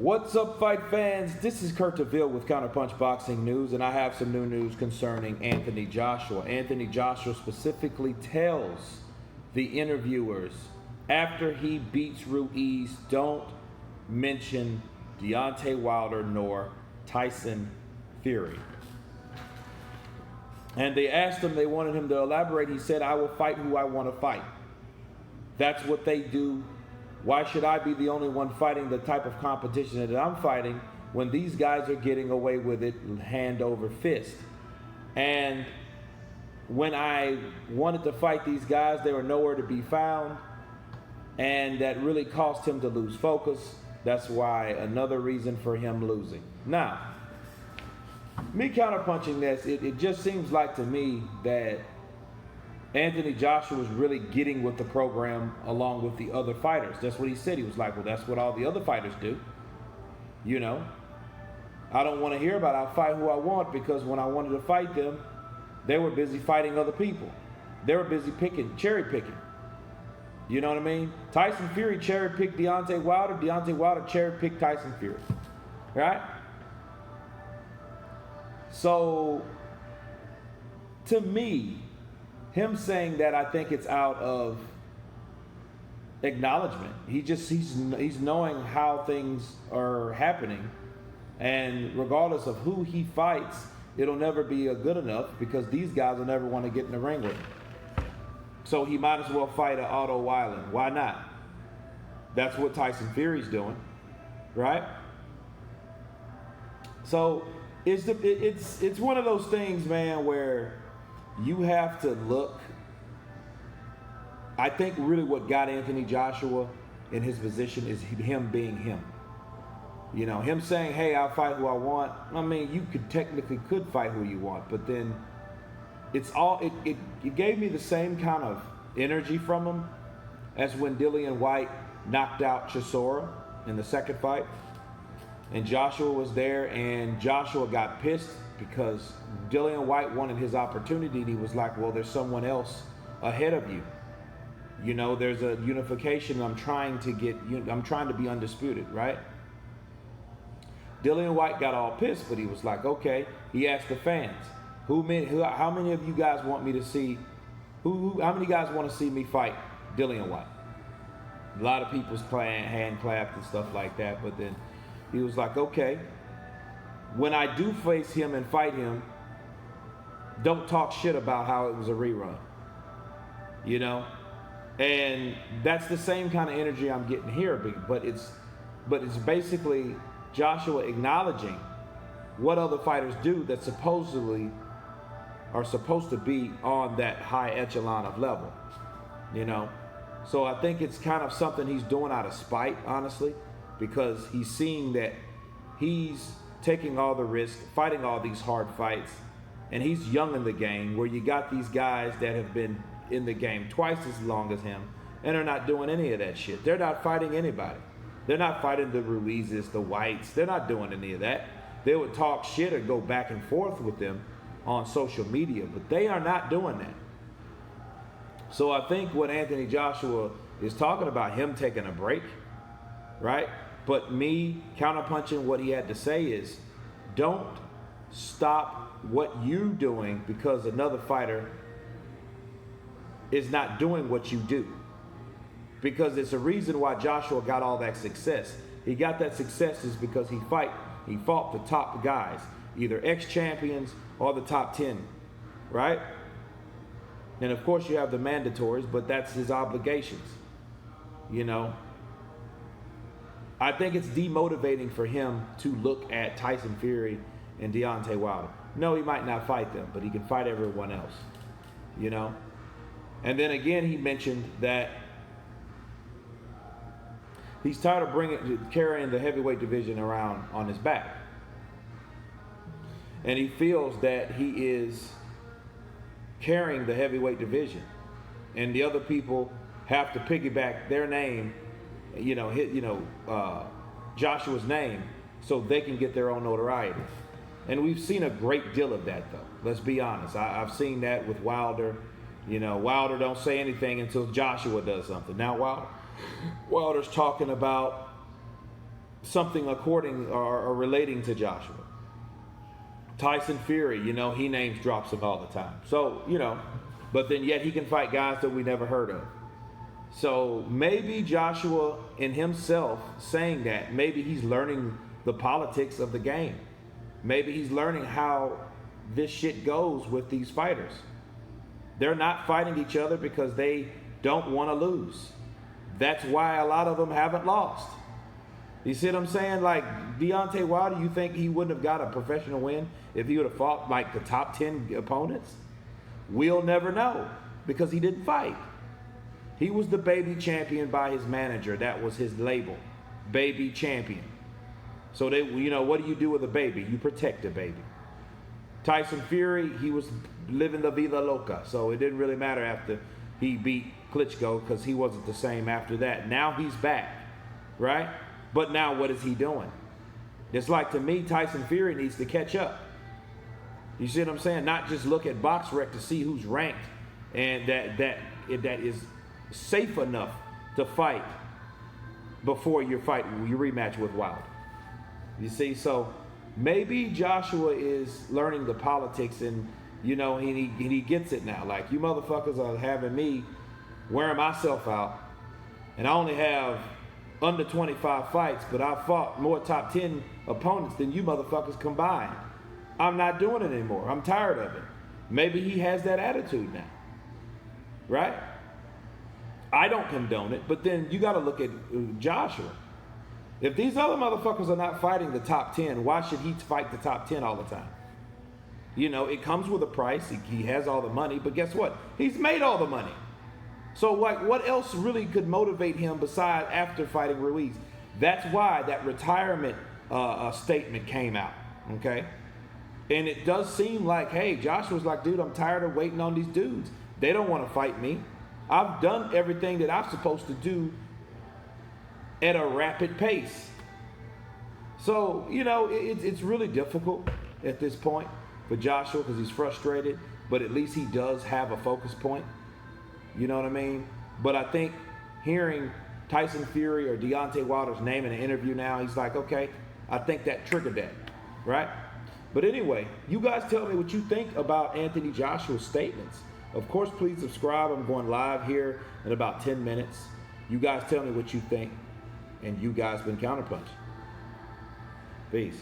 What's up, fight fans? This is Kurt DeVille with Counterpunch Boxing News, and I have some new news concerning Anthony Joshua. Anthony Joshua specifically tells the interviewers after he beats Ruiz, don't mention Deontay Wilder nor Tyson Fury. And they asked him, they wanted him to elaborate. He said, I will fight who I want to fight. That's what they do. Why should I be the only one fighting the type of competition that I'm fighting when these guys are getting away with it hand over fist? And when I wanted to fight these guys, they were nowhere to be found. And that really caused him to lose focus. That's why another reason for him losing. Now, me counterpunching this, it just seems like to me that Anthony Joshua was really getting with the program along with the other fighters. That's what he said. He was like, well, that's what all the other fighters do. You know, I don't want to hear about it. I'll fight who I want, because when I wanted to fight them, they were busy fighting other people. They were busy cherry picking. You know what I mean? Tyson Fury cherry picked Deontay Wilder. Deontay Wilder cherry picked Tyson Fury. Right? So, to me, him saying that, I think it's out of acknowledgement. He's knowing how things are happening, and regardless of who he fights, it'll never be good enough, because these guys will never want to get in the ring with him. So he might as well fight an Otto Weiland. Why not? That's what Tyson Fury's doing, right? So it's one of those things, man, where you have to look. I think really what got Anthony Joshua in his position is him being him. You know, him saying, hey, I'll fight who I want. I mean, you technically could fight who you want, but then it gave me the same kind of energy from him as when Dillian White knocked out Chisora in the second fight. And Joshua was there, and Joshua got pissed because Dillian White wanted his opportunity, and he was like, well, there's someone else ahead of you. You know, there's a unification. I'm trying to be undisputed, right? Dillian White got all pissed, but he was like, okay. He asked the fans, how many of you guys want me to see, how many guys want to see me fight Dillian White? A lot of people's hand clapped and stuff like that, but then he was like, okay, when I do face him and fight him, don't talk shit about how it was a rerun. You know? And that's the same kind of energy I'm getting here, but it's basically Joshua acknowledging what other fighters do that supposedly are supposed to be on that high echelon of level. You know? So I think it's kind of something he's doing out of spite, honestly, because he's seeing that he's taking all the risk, fighting all these hard fights, and he's young in the game, where you got these guys that have been in the game twice as long as him and are not doing any of that shit. They're not fighting anybody. They're not fighting the Ruizes, the Whites. They're not doing any of that. They would talk shit or go back and forth with them on social media, but they are not doing that. So I think what Anthony Joshua is talking about, him taking a break, right? But me counterpunching what he had to say is, don't stop what you're doing because another fighter is not doing what you do. Because it's a reason why Joshua got all that success. He got that success is because he fought the top guys, either ex-champions or the top 10, right? And of course you have the mandatories, but that's his obligations, you know? I think it's demotivating for him to look at Tyson Fury and Deontay Wilder. No, he might not fight them, but he can fight everyone else, you know? And then again, he mentioned that he's tired of carrying the heavyweight division around on his back. And he feels that he is carrying the heavyweight division, and the other people have to piggyback their name, Joshua's name, so they can get their own notoriety. And we've seen a great deal of that, though. Let's be honest. I've seen that with Wilder. You know, Wilder don't say anything until Joshua does something. Now Wilder's talking about something according or relating to Joshua. Tyson Fury, he names drops him all the time. So, but then yet he can fight guys that we never heard of. So maybe Joshua in himself saying that, maybe he's learning the politics of the game. Maybe he's learning how this shit goes with these fighters. They're not fighting each other because they don't want to lose. That's why a lot of them haven't lost. You see what I'm saying? Like Deontay Wilder, you think he wouldn't have got a professional win if he would have fought like the top 10 opponents? We'll never know because he didn't fight. He was the baby champion by his manager. That was his label, baby champion. So they, what do you do with a baby? You protect the baby. Tyson Fury, he was living la vida loca. So it didn't really matter after he beat Klitschko because he wasn't the same after that. Now he's back, right? But now what is he doing? It's like, to me, Tyson Fury needs to catch up. You see what I'm saying? Not just look at BoxRec to see who's ranked and that is safe enough to fight before your rematch with Wilder. You see, so maybe Joshua is learning the politics and he gets it now. Like, you motherfuckers are having me wearing myself out, and I only have under 25 fights, but I fought more top 10 opponents than you motherfuckers combined. I'm not doing it anymore. I'm tired of it. Maybe he has that attitude now, right? I don't condone it, but then you got to look at Joshua. If these other motherfuckers are not fighting the top 10, why should he fight the top 10 all the time? It comes with a price. He has all the money, but guess what? He's made all the money. So what else really could motivate him besides after fighting Ruiz? That's why that retirement statement came out, okay? And it does seem like, hey, Joshua's like, dude, I'm tired of waiting on these dudes. They don't want to fight me. I've done everything that I'm supposed to do at a rapid pace. So, it's really difficult at this point for Joshua because he's frustrated, but at least he does have a focus point. You know what I mean? But I think hearing Tyson Fury or Deontay Wilder's name in an interview now, he's like, okay, I think that triggered that, right? But anyway, you guys tell me what you think about Anthony Joshua's statements. Of course, please subscribe. I'm going live here in about 10 minutes. You guys tell me what you think. And you guys been Counterpunch. Peace.